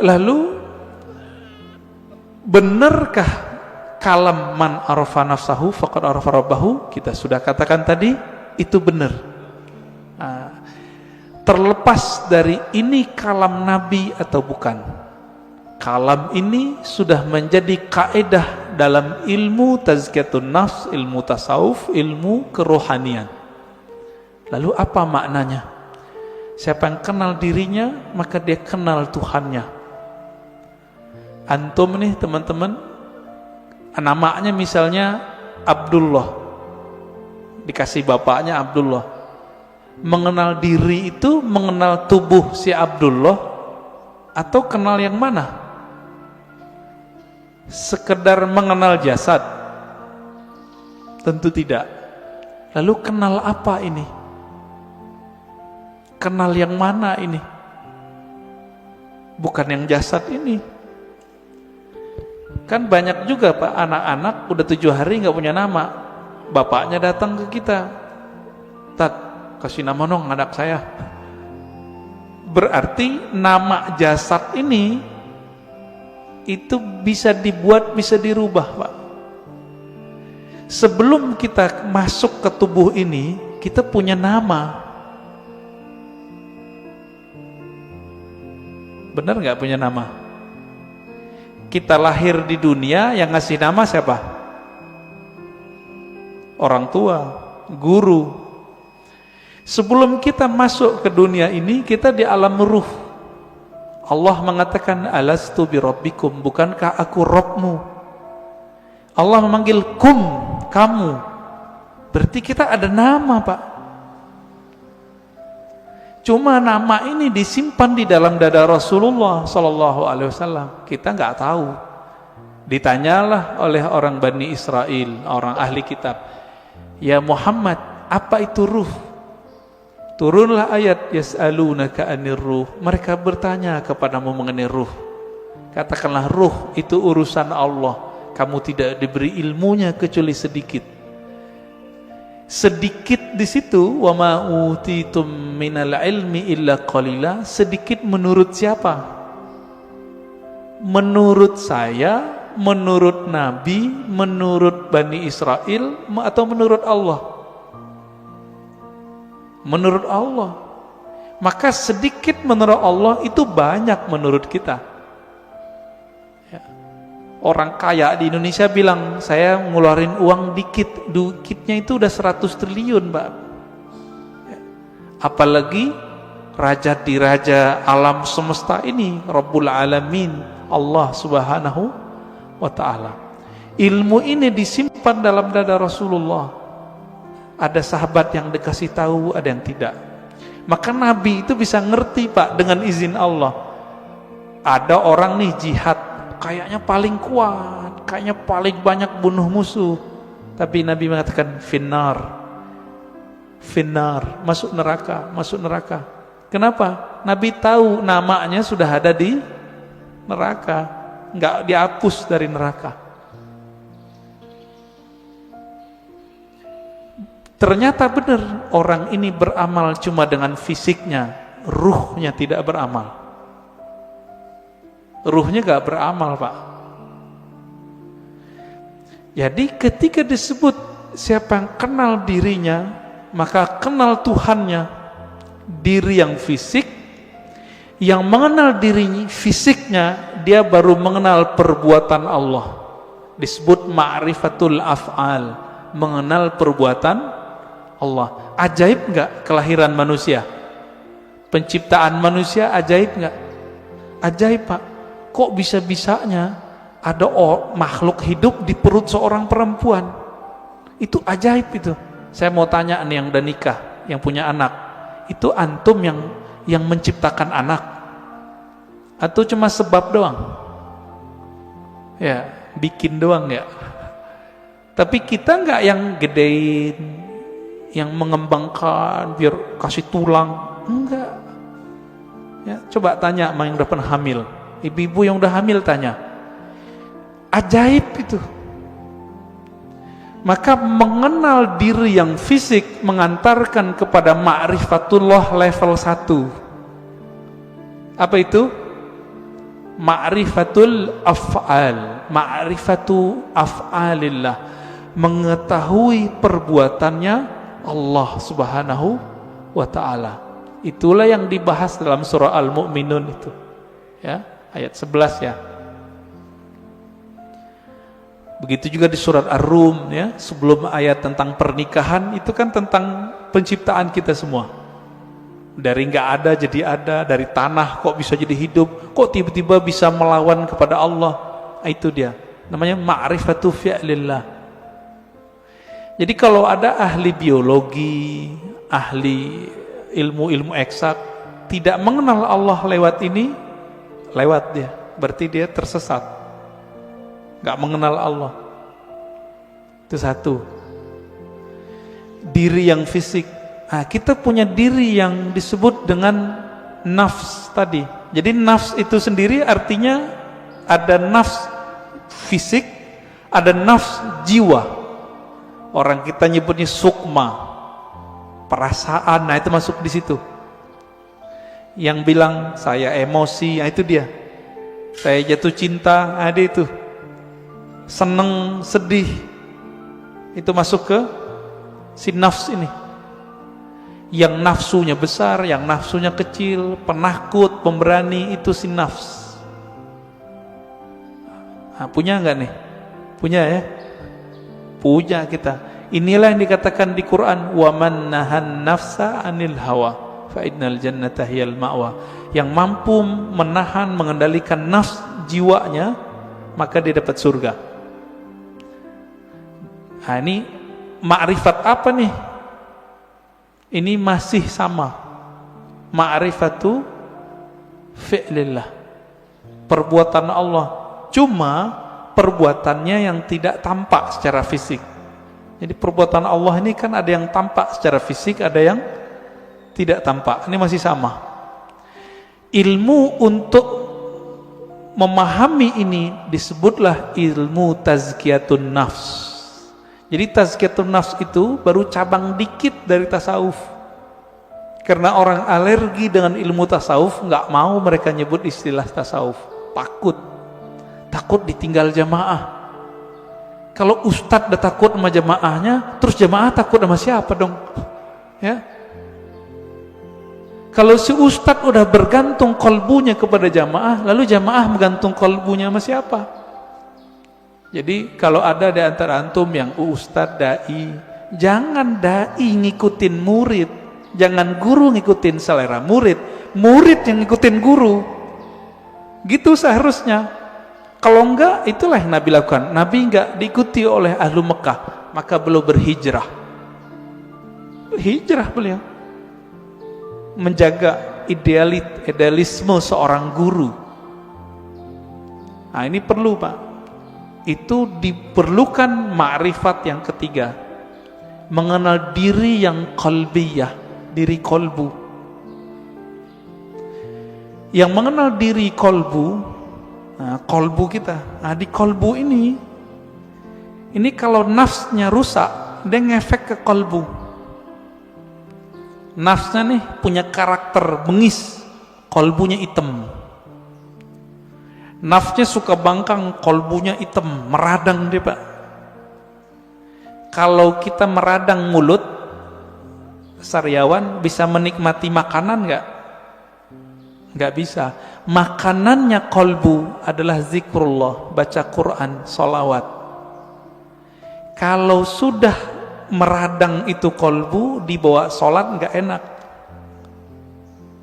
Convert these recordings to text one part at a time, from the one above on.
Lalu benarkah kalam man arafa nafsahu faqad arafa rabbahu? Kita sudah katakan tadi, itu benar. Terlepas dari ini kalam Nabi atau bukan, kalam ini sudah menjadi kaedah dalam ilmu tazkiyatun nafs, ilmu tasawuf, ilmu kerohanian. Lalu apa maknanya? Siapa yang kenal dirinya, maka dia kenal Tuhannya. Antum nih teman-teman, namanya misalnya Abdullah, dikasih bapaknya Abdullah. Mengenal diri itu mengenal tubuh si Abdullah atau kenal yang mana? Sekedar mengenal jasad? Tentu tidak. Lalu kenal apa ini? Kenal yang mana ini? Bukan yang jasad ini. Kan banyak juga Pak, anak-anak udah 7 hari nggak punya nama. Bapaknya datang ke kita, Tat, kasih nama dong anak saya. Berarti nama jasad ini itu bisa dibuat, bisa dirubah Pak. Sebelum kita masuk ke tubuh ini, kita punya nama. Benar nggak punya nama? Kita lahir di dunia, yang ngasih nama siapa? Orang tua, guru. Sebelum kita masuk ke dunia ini, kita di alam ruh. Allah mengatakan, alastu birabbikum, bukankah aku Rabbmu? Allah memanggil kum, kamu. Berarti kita ada nama Pak. Cuma nama ini disimpan di dalam dada Rasulullah Sallallahu Alaihi Wasallam. Kita nggak tahu. Ditanyalah oleh orang Bani Israel, orang ahli kitab, ya Muhammad, apa itu ruh? Turunlah ayat yas'alunaka 'anir ruh. Mereka bertanya kepadamu mengenai ruh. Katakanlah ruh itu urusan Allah. Kamu tidak diberi ilmunya kecuali sedikit. Sedikit di situ, wa ma utitum minal ilmi illa qalila. Sedikit menurut siapa? Menurut saya, menurut Nabi, menurut Bani Israel, atau menurut Allah? Menurut Allah. Maka sedikit menurut Allah itu banyak menurut kita. Orang kaya di Indonesia bilang, saya ngeluarin uang dikit, dikitnya itu udah 100 triliun Pak. Apalagi raja di raja alam semesta ini, Rabbul Alamin, Allah Subhanahu wa Ta'ala. Ilmu ini disimpan dalam dada Rasulullah. Ada sahabat yang dikasih tahu, ada yang tidak. Maka Nabi itu bisa ngerti Pak, dengan izin Allah. Ada orang nih jihad, kayaknya paling kuat, kayaknya paling banyak bunuh musuh, tapi Nabi mengatakan finnar, masuk neraka. Kenapa? Nabi tahu namanya sudah ada di neraka, nggak dihapus dari neraka. Ternyata benar, orang ini beramal cuma dengan fisiknya, ruhnya tidak beramal. Ruhnya gak beramal Pak. Jadi ketika disebut siapa yang kenal dirinya, maka kenal Tuhannya. Diri yang fisik, yang mengenal diri fisiknya, dia baru mengenal perbuatan Allah. Disebut ma'rifatul af'al, mengenal perbuatan Allah. Ajaib gak kelahiran manusia? Penciptaan manusia ajaib gak? Ajaib Pak. Kok bisa-bisanya ada makhluk hidup di perut seorang perempuan? Itu ajaib itu. Saya mau tanya nih yang udah nikah, yang punya anak, itu antum yang menciptakan anak? Atau cuma sebab doang? Ya, bikin doang ya. Tapi kita nggak yang gedein, yang mengembangkan biar kasih tulang, enggak. Ya, coba tanya sama yang udah pernah hamil. Ibu-ibu yang udah hamil tanya, ajaib itu. Maka mengenal diri yang fisik mengantarkan kepada ma'rifatullah level 1. Apa itu? Ma'rifatul af'al, ma'rifatu af'alillah, mengetahui perbuatannya Allah Subhanahu wa ta'ala. Itulah yang dibahas dalam surah Al-Mu'minun itu, ya, ayat 11 ya. Begitu juga di surat Ar-Rum ya, sebelum ayat tentang pernikahan itu kan tentang penciptaan kita semua. Dari nggak ada jadi ada, dari tanah kok bisa jadi hidup, kok tiba-tiba bisa melawan kepada Allah. Itu dia, namanya ma'rifatu fi'lillah. Jadi kalau ada ahli biologi, ahli ilmu-ilmu eksak tidak mengenal Allah lewat ini, lewat dia, berarti dia tersesat. Gak mengenal Allah. Itu satu. Diri yang fisik. Nah, kita punya diri yang disebut dengan nafs tadi. Jadi nafs itu sendiri artinya ada nafs fisik, ada nafs jiwa. Orang kita nyebutnya sukma, perasaan. Nah, itu masuk di situ. Yang bilang saya emosi, nah itu dia. Saya jatuh cinta, ada itu. Seneng, sedih, itu masuk ke si nafs ini. Yang nafsunya besar, yang nafsunya kecil, penakut, pemberani, itu si nafs. Nah, punya nggak nih? Punya ya? Punya kita. Inilah yang dikatakan di Quran, wa man nahan nafsa anil hawa fa innal jannata hiyal ma'wa. Yang mampu menahan, mengendalikan nafs jiwanya, maka dia dapat surga. Nah, ini ma'rifat apa nih? Ini masih sama, ma'rifatu fi'lillah, perbuatan Allah. Cuma perbuatannya yang tidak tampak secara fisik. Jadi perbuatan Allah ini kan ada yang tampak secara fisik, ada yang tidak tampak. Ini masih sama. Ilmu untuk memahami ini disebutlah ilmu tazkiyatun nafs. Jadi tazkiyatun nafs itu baru cabang dikit dari tasawuf. Karena orang alergi dengan ilmu tasawuf, nggak mau mereka nyebut istilah tasawuf. Takut ditinggal jamaah. Kalau ustadz udah takut sama jamaahnya, terus jamaah takut sama siapa dong? Ya. Kalau si ustadz udah bergantung kolbunya kepada jamaah, lalu jamaah menggantung kolbunya sama siapa? Jadi kalau ada di antara antum yang ustadz, dai, jangan dai ngikutin murid, jangan guru ngikutin selera murid, murid yang ngikutin guru. Gitu seharusnya. Kalau enggak, itulah yang Nabi lakukan. Nabi enggak diikuti oleh ahlu Mekah, maka beliau berhijrah. Hijrah beliau. Menjaga idealisme seorang guru. Nah, ini perlu, Pak. Itu diperlukan ma'rifat yang ketiga, mengenal diri yang qalbiyah, diri kolbu. Yang mengenal diri kolbu, nah, kolbu kita, nah, di kolbu ini kalau nafsnya rusak, dia ngefek ke kolbu. Nafsnya nih punya karakter bengis, kolbunya hitam. Nafsnya suka bangkang, kolbunya hitam, meradang dia, Pak. Kalau kita meradang mulut, Saryawan bisa menikmati makanan nggak? Nggak bisa. Makanannya kolbu adalah zikrullah, baca Quran, sholawat. Kalau sudah meradang itu kolbu, dibawa sholat nggak enak.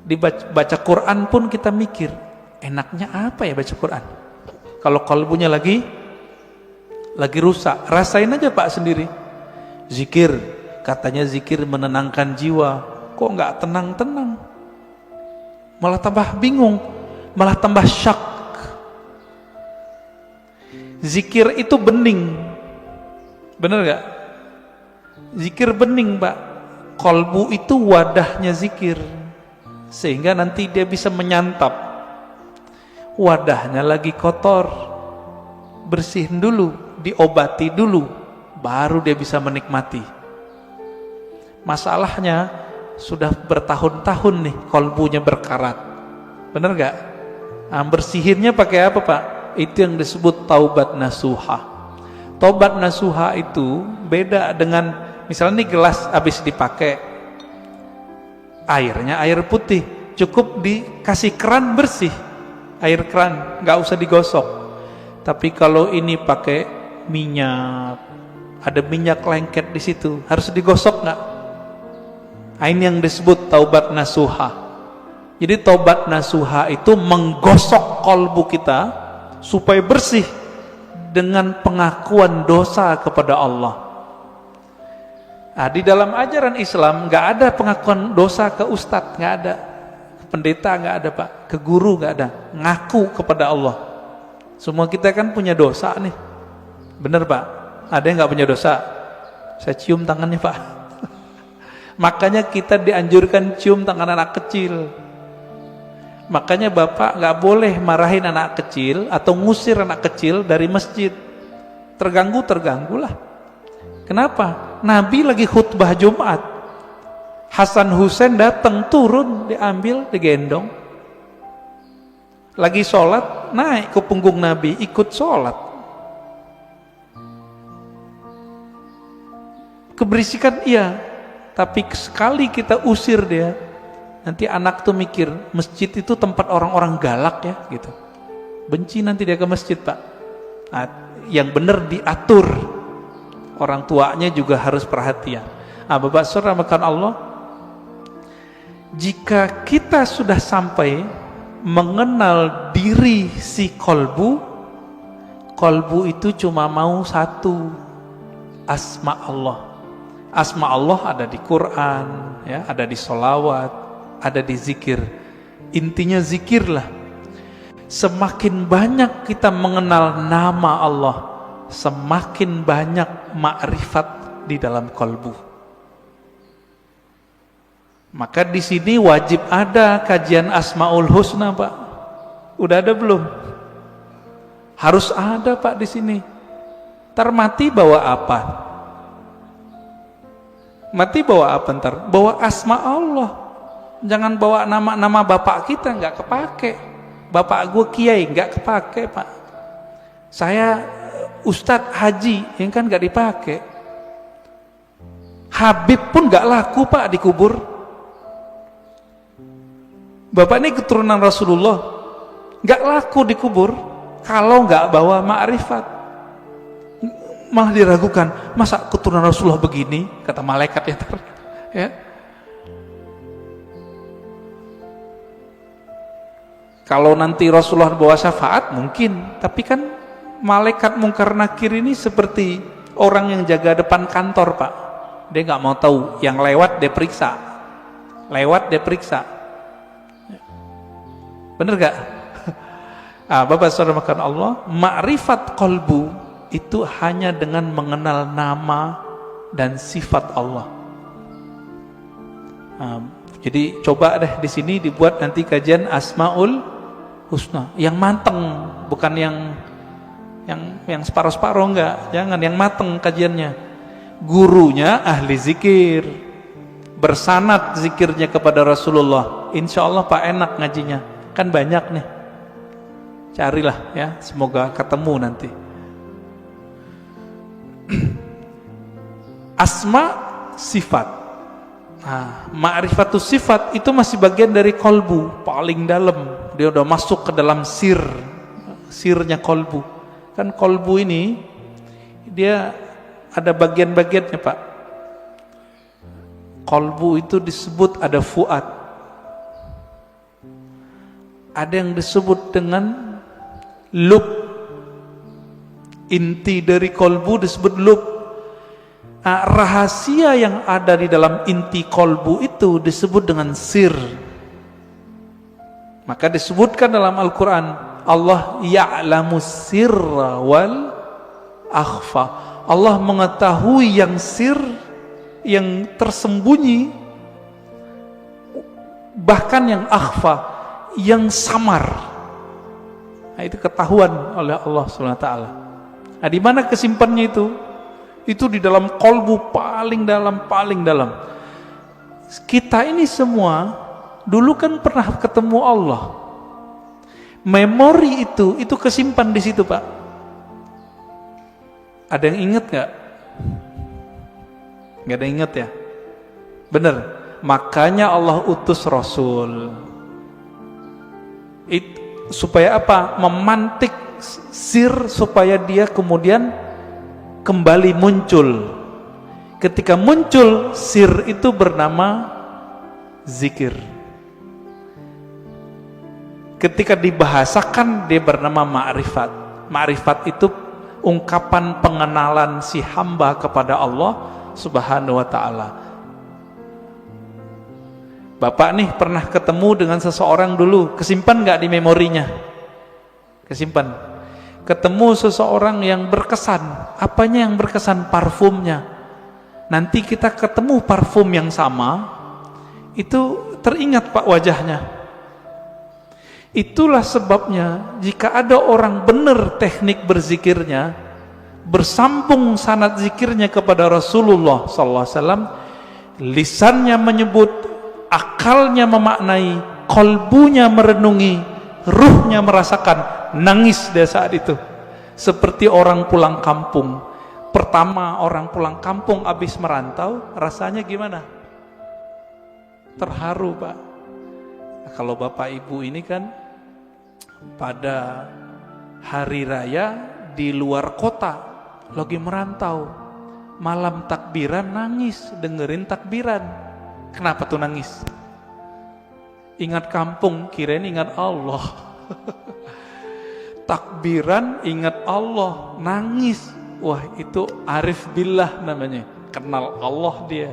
Dibaca Quran pun kita mikir, enaknya apa ya baca Quran? Kalau kolbunya lagi rusak, rasain aja Pak sendiri. Zikir, katanya zikir menenangkan jiwa, kok nggak tenang-tenang, malah tambah bingung, malah tambah syak. Zikir itu bening, bener gak? Zikir bening, Pak. Kolbu itu wadahnya zikir, sehingga nanti dia bisa menyantap. Wadahnya lagi kotor, bersihin dulu, diobati dulu, baru dia bisa menikmati. Masalahnya sudah bertahun-tahun nih kolbunya berkarat, bener gak? Nah, bersihinnya pakai apa Pak? Itu yang disebut taubat nasuha. Taubat nasuha itu beda dengan misalnya nih gelas habis dipakai, airnya air putih, cukup dikasih keran bersih, air keran, nggak usah digosok. Tapi kalau ini pakai minyak, ada minyak lengket di situ, harus digosok nggak? Nah, ini yang disebut taubat nasuha. Jadi taubat nasuha itu menggosok kolbu kita supaya bersih dengan pengakuan dosa kepada Allah. Nah, di dalam ajaran Islam nggak ada pengakuan dosa ke ustadz, nggak ada, ke pendeta nggak ada Pak, ke guru nggak ada, ngaku kepada Allah. Semua kita kan punya dosa nih, bener Pak? Ada yang nggak punya dosa? Saya cium tangannya Pak. Makanya kita dianjurkan cium tangan anak kecil. Makanya Bapak nggak boleh marahin anak kecil atau ngusir anak kecil dari masjid. Terganggulah. Kenapa? Nabi lagi khutbah Jumat, Hasan Husain datang, turun, diambil, digendong. Lagi sholat, naik ke punggung Nabi, ikut sholat. Keberisikan iya, tapi sekali kita usir dia, nanti anak tuh mikir masjid itu tempat orang-orang galak ya gitu, benci nanti dia ke masjid Pak. Nah, yang benar diatur, orang tuanya juga harus perhatian. Nah, Bapak Saudara makan Allah, jika kita sudah sampai mengenal diri si kolbu itu cuma mau satu, asma Allah. Asma Allah ada di Quran ya, ada di sholawat, ada di zikir. Intinya zikirlah. Semakin banyak kita mengenal nama Allah, semakin banyak makrifat di dalam kolbu. Maka di sini wajib ada kajian Asmaul Husna Pak. Udah ada belum? Harus ada Pak di sini. Ntar mati bawa apa? Mati bawa apa ntar? Bawa asma Allah. Jangan bawa nama-nama bapak kita, nggak kepake. Bapak gue kiai, nggak kepake Pak. Saya Ustadz Haji, yang kan nggak dipakai. Habib pun nggak laku Pak dikubur. Bapak ini keturunan Rasulullah, nggak laku dikubur kalau nggak bawa ma'rifat. Malah diragukan, masa keturunan Rasulullah begini, kata malaikat ya. Kalau nanti Rasulullah bawa syafaat mungkin, tapi kan malaikat mungkar nakir ini seperti orang yang jaga depan kantor Pak. Dia nggak mau tahu, yang lewat dia periksa, bener gak? Bapak saudara makan Allah, ma'rifat kolbu itu hanya dengan mengenal nama dan sifat Allah. Jadi coba deh di sini dibuat nanti kajian Asmaul Husna yang mateng, bukan yang separuh-separuh, enggak. Jangan, yang mateng kajiannya. Gurunya ahli zikir, bersanad zikirnya kepada Rasulullah. Insya Allah Pak enak ngajinya, kan banyak nih. Carilah ya, semoga ketemu nanti. Asma sifat. Ma'rifatus sifat itu masih bagian dari kolbu, paling dalam. Dia udah masuk ke dalam sirnya kolbu. Kan kolbu ini dia ada bagian-bagiannya Pak. Kolbu itu disebut ada fuad, ada yang disebut dengan lub. Inti dari kolbu disebut lub. Rahasia yang ada di dalam inti kolbu itu disebut dengan sir. Maka disebutkan dalam Al-Quran, Allah ya'lamu sirra wal akhfa. Allah mengetahui yang sir, yang tersembunyi, bahkan yang akhfa, yang samar. Nah, itu ketahuan oleh Allah SWT. Nah, di mana kesimpannya itu? Itu di dalam kolbu paling dalam. Kita ini semua dulu kan pernah ketemu Allah. Memori itu kesimpan di situ, Pak. Ada yang ingat nggak? Nggak ada yang ingat ya? Bener. Makanya Allah utus Rasul. Supaya apa? Memantik sir supaya dia kemudian kembali muncul. Ketika muncul sir itu bernama zikir. Ketika dibahasakan dia bernama ma'rifat. Ma'rifat itu ungkapan pengenalan si hamba kepada Allah Subhanahu wa ta'ala. Bapak nih pernah ketemu dengan seseorang dulu, kesimpan gak di memorinya? Kesimpan. Ketemu seseorang yang berkesan. Apanya yang berkesan? Parfumnya. Nanti kita ketemu parfum yang sama, itu teringat Pak wajahnya. Itulah sebabnya jika ada orang benar teknik berzikirnya, bersambung sanad zikirnya kepada Rasulullah SAW, lisannya menyebut, akalnya memaknai, kolbunya merenungi, ruhnya merasakan, nangis dia saat itu. Seperti orang pulang kampung. Pertama orang pulang kampung habis merantau, rasanya gimana? Terharu, Pak. Nah, kalau Bapak Ibu ini kan pada hari raya di luar kota, lagi merantau, malam takbiran nangis, dengerin takbiran. Kenapa tuh nangis? Ingat kampung, kirain ingat Allah. Takbiran ingat Allah, nangis. Wah, itu arif billah namanya, kenal Allah dia.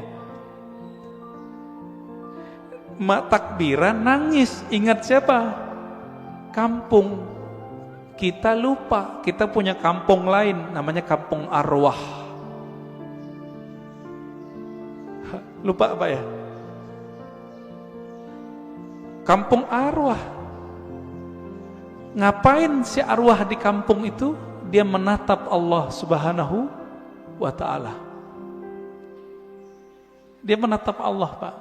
Takbiran nangis, ingat siapa? Kampung. Kita lupa, kita punya kampung lain, namanya kampung arwah. Lupa apa ya? Kampung arwah. Ngapain si arwah di kampung itu? Dia menatap Allah Subhanahu wa ta'ala. Dia menatap Allah, Pak.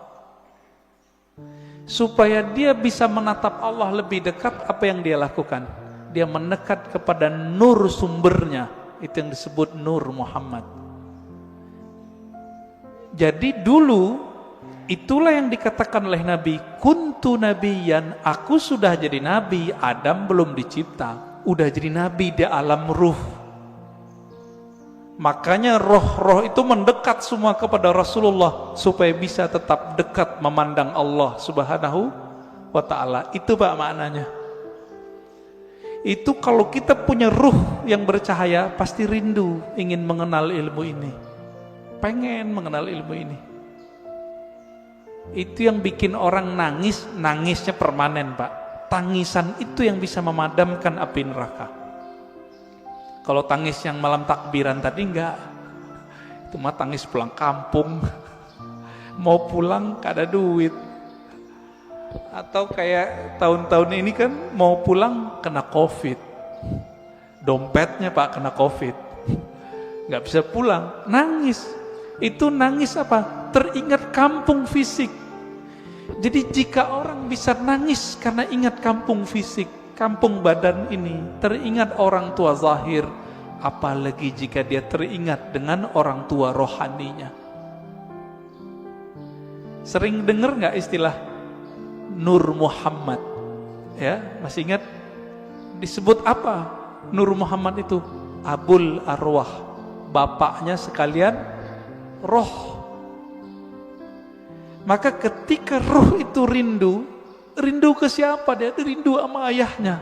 Supaya dia bisa menatap Allah lebih dekat, apa yang dia lakukan? Dia mendekat kepada nur sumbernya. Itu yang disebut Nur Muhammad. Jadi dulu, itulah yang dikatakan oleh Nabi, kuntu nabiyan, aku sudah jadi Nabi, Adam belum dicipta. Udah jadi Nabi di alam ruh. Makanya roh-roh itu mendekat semua kepada Rasulullah supaya bisa tetap dekat memandang Allah Subhanahu wa ta'ala. Itu Pak maknanya. Itu kalau kita punya ruh yang bercahaya, pasti rindu ingin mengenal ilmu ini. Pengen mengenal ilmu ini. Itu yang bikin orang nangis, nangisnya permanen, Pak. Tangisan itu yang bisa memadamkan api neraka. Kalau tangis yang malam takbiran tadi enggak. Itu mah tangis pulang kampung. Mau pulang gak ada duit. Atau kayak tahun-tahun ini kan mau pulang kena Covid. Dompetnya Pak kena Covid. Gak bisa pulang, nangis. Itu nangis apa? Teringat kampung fisik. Jadi jika orang bisa nangis karena ingat kampung fisik, kampung badan ini, teringat orang tua zahir, apalagi jika dia teringat dengan orang tua rohaninya. Sering dengar nggak istilah Nur Muhammad? Ya, masih ingat? Disebut apa? Nur Muhammad itu Abul Arwah, bapaknya sekalian roh. Maka ketika ruh itu rindu ke siapa? Dia rindu sama ayahnya.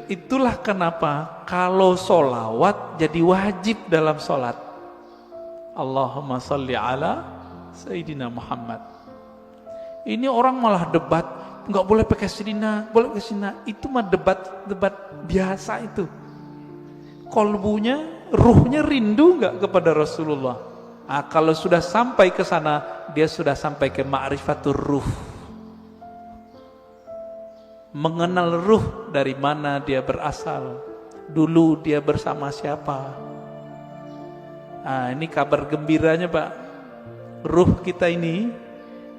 Itulah kenapa kalau solawat jadi wajib dalam solat. Allahumma salli ala Sayyidina Muhammad. Ini orang malah debat, nggak boleh pakai Sayyidina, boleh pakai Sayyidina. Itu mah debat biasa itu. Kolbunya, ruhnya rindu nggak kepada Rasulullah? Nah, kalau sudah sampai ke sana, dia sudah sampai ke ma'rifatur ruh. Mengenal ruh dari mana dia berasal. Dulu dia bersama siapa. Nah, ini kabar gembiranya Pak. Ruh kita ini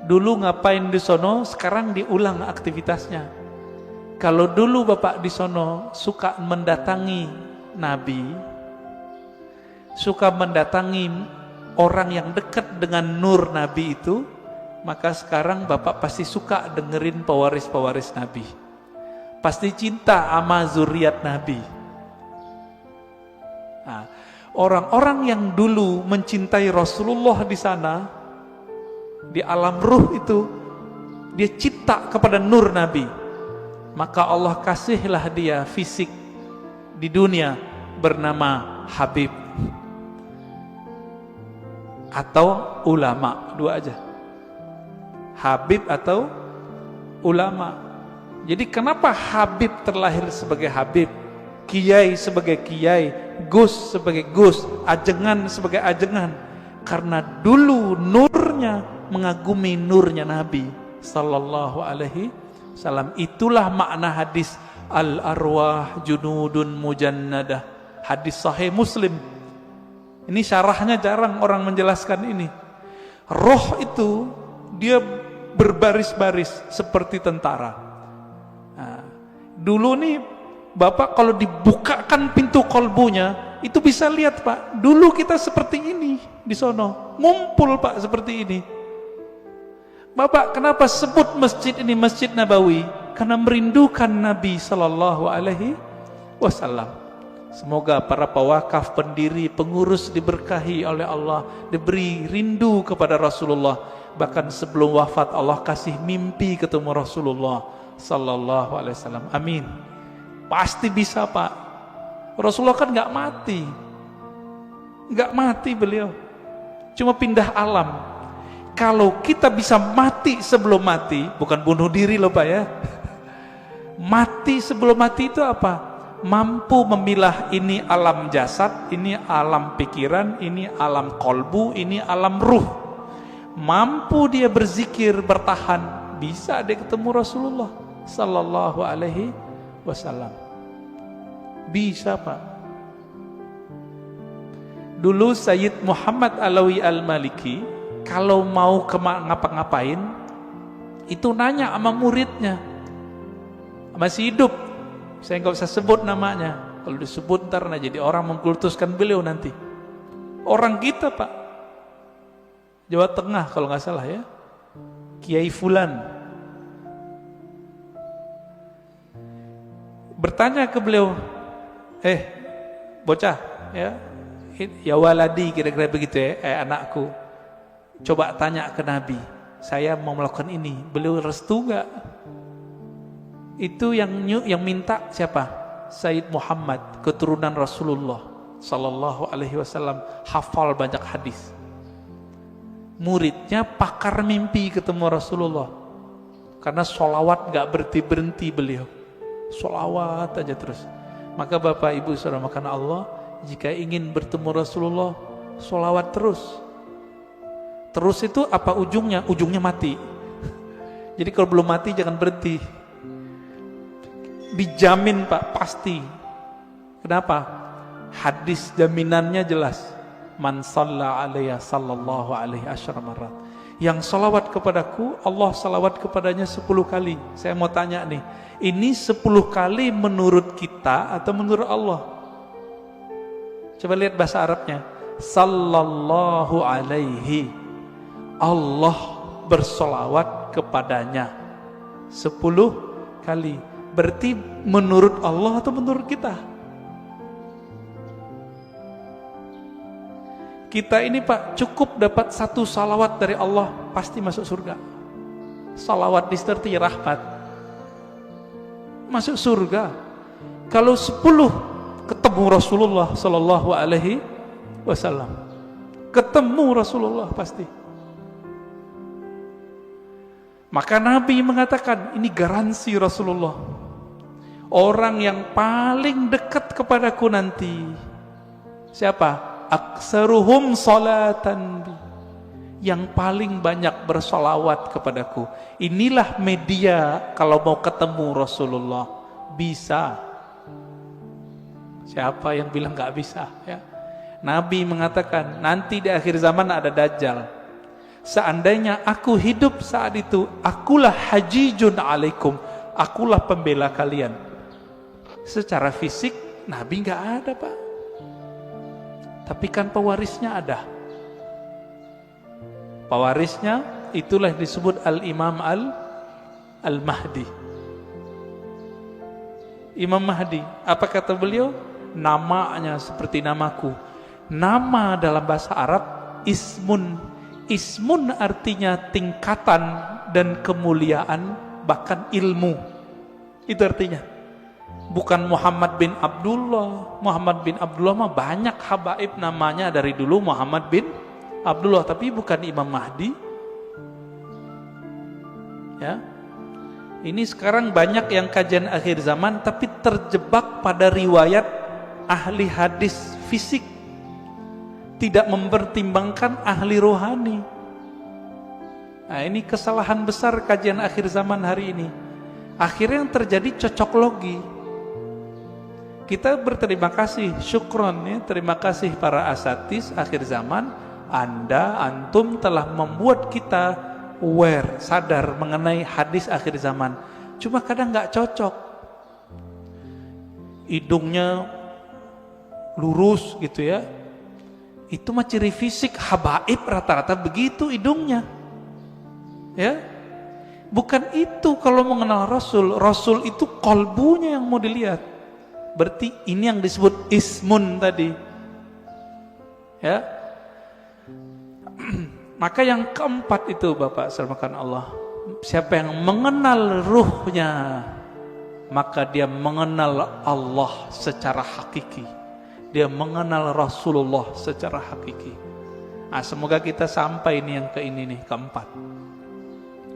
dulu ngapain di sono, sekarang diulang aktivitasnya. Kalau dulu Bapak di sono suka mendatangi Nabi, suka mendatangi orang yang dekat dengan nur Nabi itu, maka sekarang Bapak pasti suka dengerin pewaris-pewaris Nabi. Pasti cinta sama zuriat Nabi. Nah, orang-orang yang dulu mencintai Rasulullah di sana, di alam ruh itu, dia cinta kepada nur Nabi. Maka Allah kasihlah dia fisik di dunia bernama Habib atau ulama, dua aja, Habib atau ulama. Jadi kenapa Habib terlahir sebagai Habib, Kiai sebagai Kiai, Gus sebagai Gus, ajengan sebagai ajengan? Karena dulu nurnya mengagumi nurnya Nabi sallallahu alaihi wasallam. Itulah makna hadis al-arwah junudun mujannadah, hadis sahih Muslim. Ini syarahnya jarang orang menjelaskan ini. Roh itu dia berbaris-baris seperti tentara. Nah, dulu nih Bapak kalau dibukakan pintu kolbunya, itu bisa lihat Pak, dulu kita seperti ini di sono, ngumpul Pak seperti ini. Bapak kenapa sebut masjid ini Masjid Nabawi? Karena merindukan Nabi sallallahu alaihi wasallam. Semoga para pewakaf, pendiri, pengurus diberkahi oleh Allah, diberi rindu kepada Rasulullah. Bahkan sebelum wafat Allah kasih mimpi ketemu Rasulullah sallallahu alaihi wasallam. Amin. Pasti bisa Pak. Rasulullah kan nggak mati, nggak mati beliau, cuma pindah alam. Kalau kita bisa mati sebelum mati, bukan bunuh diri loh Pak ya. Mati sebelum mati itu apa? Mampu memilah ini alam jasad, ini alam pikiran, ini alam kolbu, ini alam ruh. Mampu dia berzikir, bertahan, bisa dia ketemu Rasulullah sallallahu alaihi wasallam. Bisa Pak. Dulu Sayyid Muhammad Alawi Al-Maliki kalau mau ngapa-ngapain itu nanya sama muridnya, masih hidup, saya nggak usah sebut namanya, kalau disebut ntar jadi orang mengkultuskan beliau nanti. Orang kita Pak, Jawa Tengah kalau nggak salah ya, Kiai Fulan, bertanya ke beliau, bocah ya waladi, kira-kira begitu ya, anakku, coba tanya ke Nabi, saya mau melakukan ini, beliau restu gak? Itu yang minta siapa? Sayyid Muhammad, keturunan Rasulullah sallallahu alaihi wasallam, hafal banyak hadis. Muridnya pakar mimpi ketemu Rasulullah, karena sholawat gak berhenti-berhenti beliau, sholawat aja terus. Maka Bapak Ibu saudara makan Allah, jika ingin bertemu Rasulullah, sholawat terus. Terus itu apa ujungnya? Ujungnya mati. Jadi kalau belum mati jangan berhenti. Dijamin Pak, pasti. Kenapa? Hadis jaminannya jelas. Man shalla alaiya sallallahu alaihi asyara marat. Yang salawat kepadaku, Allah salawat kepadanya 10 kali. Saya mau tanya nih, ini 10 kali menurut kita atau menurut Allah? Coba lihat bahasa Arabnya. Sallallahu alaihi, Allah bersolawat kepadanya 10 kali. Berarti menurut Allah atau menurut kita? Kita ini Pak cukup dapat 1 salawat dari Allah pasti masuk surga. Salawat disertai rahmat, masuk surga. Kalau 10 ketemu Rasulullah sallallahu alaihi wasallam, ketemu Rasulullah pasti. Maka Nabi mengatakan, ini garansi Rasulullah, orang yang paling dekat kepadaku nanti siapa? Aksaruhum salatan, yang paling banyak bersolawat kepadaku. Inilah media kalau mau ketemu Rasulullah. Bisa. Siapa yang bilang gak bisa ya? Nabi mengatakan nanti di akhir zaman ada Dajjal. Seandainya aku hidup saat itu, akulah hajijun alaikum, akulah pembela kalian. Secara fisik Nabi nggak ada, Pak. Tapi kan pewarisnya ada. Pewarisnya itulah disebut Al-Imam Al-Mahdi. Imam Mahdi, apa kata beliau? Namanya seperti namaku. Nama dalam bahasa Arab ismun. Ismun artinya tingkatan dan kemuliaan, bahkan ilmu. Itu artinya. Bukan Muhammad bin Abdullah. Muhammad bin Abdullah mah banyak habaib namanya dari dulu Muhammad bin Abdullah, tapi bukan Imam Mahdi. Ya. Ini sekarang banyak yang kajian akhir zaman tapi terjebak pada riwayat ahli hadis fisik, tidak mempertimbangkan ahli rohani. Nah, ini kesalahan besar kajian akhir zaman hari ini. Akhirnya yang terjadi cocok logi. Kita berterima kasih, syukron ya, terima kasih para asatis akhir zaman. Antum telah membuat kita aware, sadar mengenai hadis akhir zaman. Cuma kadang nggak cocok. Hidungnya lurus gitu ya. Itu mah ciri fisik habaib, rata-rata begitu hidungnya. Ya. Bukan itu kalau mengenal Rasul. Rasul itu kolbunya yang mau dilihat. Berarti ini yang disebut ismun tadi. Ya. Maka yang keempat itu Bapak selamatkan Allah, siapa yang mengenal ruhnya, maka dia mengenal Allah secara hakiki. Dia mengenal Rasulullah secara hakiki. Nah, semoga kita sampai ini yang ke ini nih, keempat.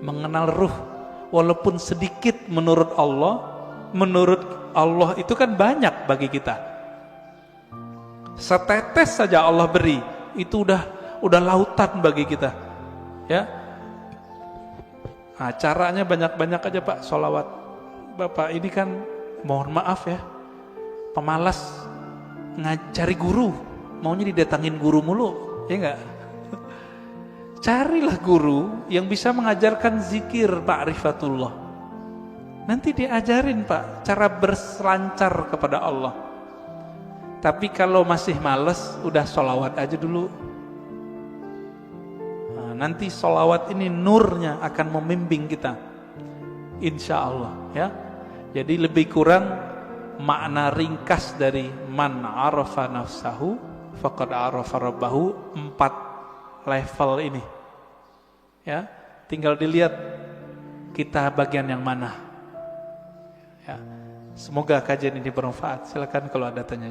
Mengenal ruh, walaupun sedikit menurut Allah itu kan banyak bagi kita. Setetes saja Allah beri, itu udah lautan bagi kita, ya. Nah, caranya banyak-banyak aja Pak, sholawat. Bapak ini kan mohon maaf ya, pemalas ngajari guru, maunya didatangin guru mulu, ya enggak? Carilah guru yang bisa mengajarkan zikir ma'rifatullah. Nanti diajarin Pak cara berselancar kepada Allah. Tapi kalau masih males, udah sholawat aja dulu. Nanti sholawat ini nurnya akan membimbing kita, insya Allah ya. Jadi lebih kurang makna ringkas dari man arafa nafsahu faqad arafa rabbahu, 4 level ini ya. Tinggal dilihat kita bagian yang mana ya. Semoga kajian ini bermanfaat. Silakan kalau ada tanya.